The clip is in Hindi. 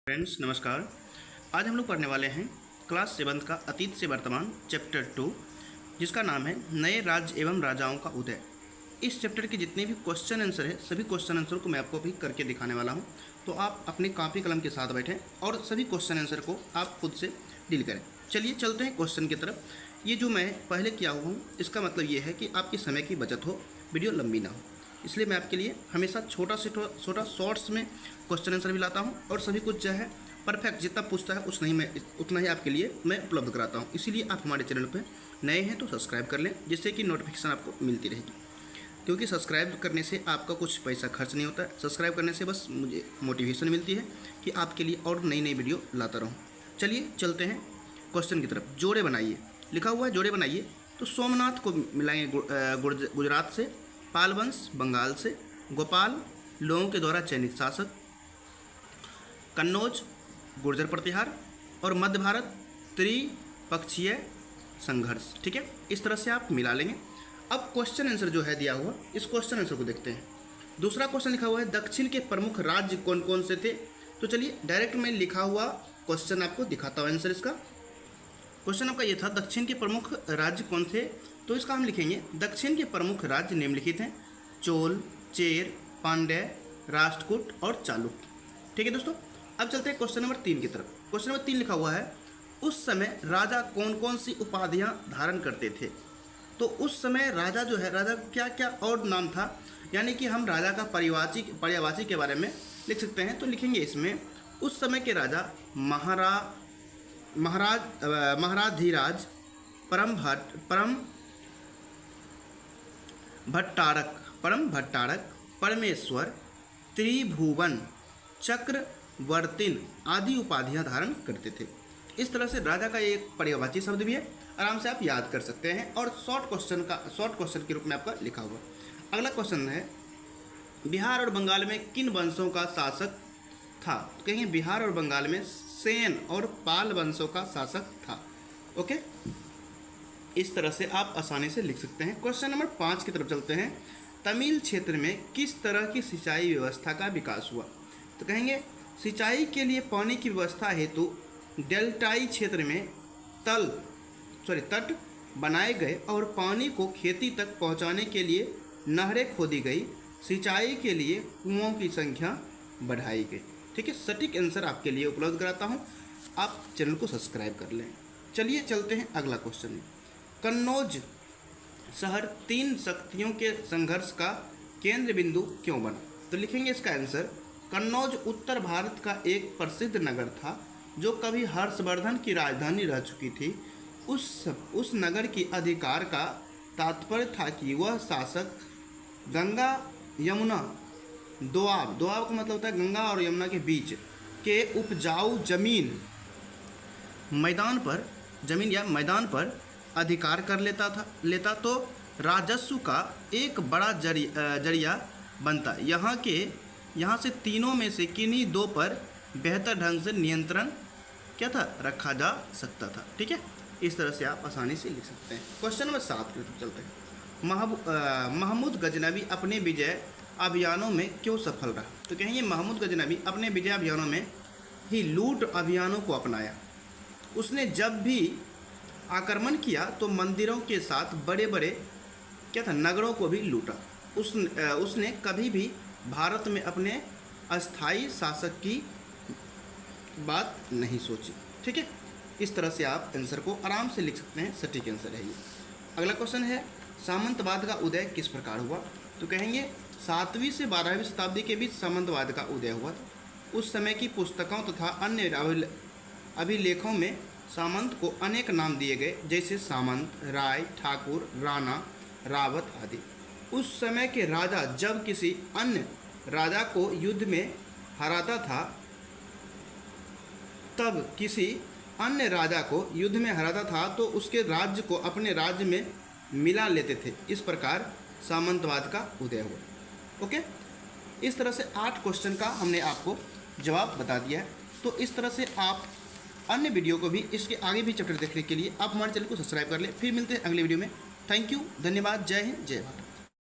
फ्रेंड्स नमस्कार। आज हम लोग पढ़ने वाले हैं क्लास 7 का अतीत से वर्तमान चैप्टर 2, जिसका नाम है नए राज्य एवं राजाओं का उदय। इस चैप्टर के जितने भी क्वेश्चन आंसर है सभी क्वेश्चन आंसर को मैं आपको भी करके दिखाने वाला हूं, तो आप अपनी कॉपी कलम के साथ बैठें और सभी क्वेश्चन आंसर को आप खुद से डील करें। चलिए चलते हैं क्वेश्चन की तरफ। ये जो मैं पहले किया हुआ हूँ इसका मतलब ये है कि आपकी समय की बचत हो, वीडियो लंबी ना हो, इसलिए मैं आपके लिए हमेशा छोटा से छोटा शॉर्ट्स में क्वेश्चन आंसर भी लाता हूं और सभी कुछ जो है परफेक्ट जितना पूछता है उतना ही आपके लिए मैं उपलब्ध कराता हूं। इसीलिए आप हमारे चैनल पर नए हैं तो सब्सक्राइब कर लें, जिससे कि नोटिफिकेशन आपको मिलती रहेगी। क्योंकि सब्सक्राइब करने से आपका कुछ पैसा खर्च नहीं होता है, सब्सक्राइब करने से बस मुझे मोटिवेशन मिलती है कि आपके लिए और नई नई वीडियो लाता रहूँ। चलिए चलते हैं क्वेश्चन की तरफ। जोड़े बनाइए, लिखा हुआ है जोड़े बनाइए। तो सोमनाथ को मिलाएंगे गुजरात से, पाल वंश बंगाल से, गोपाल लोगों के द्वारा चयनित शासक, कन्नौज गुर्जर प्रतिहार और मध्य भारत त्रिपक्षीय संघर्ष। ठीक है, इस तरह से आप मिला लेंगे। अब क्वेश्चन आंसर जो है दिया हुआ, इस क्वेश्चन आंसर को देखते हैं। दूसरा क्वेश्चन लिखा हुआ है दक्षिण के प्रमुख राज्य कौन कौन से थे। तो चलिए डायरेक्ट मैं लिखा हुआ क्वेश्चन आपको दिखाता हूँ आंसर इसका। क्वेश्चन आपका ये था दक्षिण के प्रमुख राज्य कौन थे, तो इसका हम लिखेंगे दक्षिण के प्रमुख राज्य निम्नलिखित हैं: चोल, चेर, पांड्य, राष्ट्रकूट और चालुक्य। ठीक है दोस्तों, अब चलते हैं क्वेश्चन नंबर 3 की तरफ। क्वेश्चन नंबर 3 लिखा हुआ है उस समय राजा कौन कौन सी उपाधियां धारण करते थे। तो उस समय राजा जो है, राजा क्या क्या और नाम था, यानी कि हम राजा का पर्यायवाची के बारे में लिख सकते हैं। तो लिखेंगे इसमें उस समय के राजा महाराधिराज, परम भट्टारक, परमेश्वर, त्रिभुवन, चक्रवर्तिन आदि उपाधियां धारण करते थे। इस तरह से राजा का एक पर्यायवाची शब्द भी है, आराम से आप याद कर सकते हैं और शॉर्ट क्वेश्चन के रूप में आपका लिखा हुआ। अगला क्वेश्चन है बिहार और बंगाल में किन वंशों का शासक था। तो कहेंगे बिहार और बंगाल में सेन और पाल वंशों का शासक था। ओके, इस तरह से आप आसानी से लिख सकते हैं। क्वेश्चन नंबर 5 की तरफ चलते हैं। तमिल क्षेत्र में किस तरह की सिंचाई व्यवस्था का विकास हुआ। तो कहेंगे सिंचाई के लिए पानी की व्यवस्था हेतु डेल्टाई क्षेत्र में तट बनाए गए और पानी को खेती तक पहुंचाने के लिए नहरें खोदी गई। सिंचाई के लिए कुओं की संख्या बढ़ाई गई। ठीक है, सटीक आंसर आपके लिए उपलब्ध कराता हूं, आप चैनल को सब्सक्राइब कर लें। चलिए चलते हैं अगला क्वेश्चन में। कन्नौज शहर 3 शक्तियों के संघर्ष का केंद्र बिंदु क्यों बना। तो लिखेंगे इसका आंसर कन्नौज उत्तर भारत का एक प्रसिद्ध नगर था जो कभी हर्षवर्धन की राजधानी रह चुकी थी। उस नगर की अधिकार का तात्पर्य था कि वह शासक गंगा यमुना दोआब का मतलब होता है गंगा और यमुना के बीच के उपजाऊ मैदान पर अधिकार कर लेता तो राजस्व का एक बड़ा जरिया बनता। यहाँ से तीनों में से किन्हीं 2 पर बेहतर ढंग से नियंत्रण क्या था, रखा जा सकता था। ठीक है, इस तरह से आप आसानी से लिख सकते हैं। क्वेश्चन नंबर 7 की तरफ चलते हैं। महमूद गजनवी अपने विजय अभियानों में क्यों सफल रहा। तो कहेंगे महमूद गजनवी अपने विजय अभियानों में ही लूट अभियानों को अपनाया। उसने जब भी आक्रमण किया तो मंदिरों के साथ बड़े बड़े क्या था नगरों को भी लूटा। उसने कभी भी भारत में अपने अस्थायी शासक की बात नहीं सोची। ठीक है, इस तरह से आप आंसर को आराम से लिख सकते हैं, सटीक आंसर है ये। अगला क्वेश्चन है सामंतवाद का उदय किस प्रकार हुआ। तो कहेंगे 7वीं से 12वीं शताब्दी के बीच सामंतवाद का उदय हुआ था। उस समय की पुस्तकों तथा अन्य अभिलेखों में सामंत को अनेक नाम दिए गए, जैसे सामंत, राय, ठाकुर, राणा, रावत आदि। उस समय के राजा जब किसी अन्य राजा को युद्ध में हराता था तो उसके राज्य को अपने राज्य में मिला लेते थे। इस प्रकार सामंतवाद का उदय हुआ। ओके, इस तरह से 8 क्वेश्चन का हमने आपको जवाब बता दिया है। तो इस तरह से आप अन्य वीडियो को भी, इसके आगे भी चैप्टर देखने के लिए आप हमारे चैनल को सब्सक्राइब कर लें। फिर मिलते हैं अगले वीडियो में। थैंक यू, धन्यवाद, जय हिंद, जय भारत।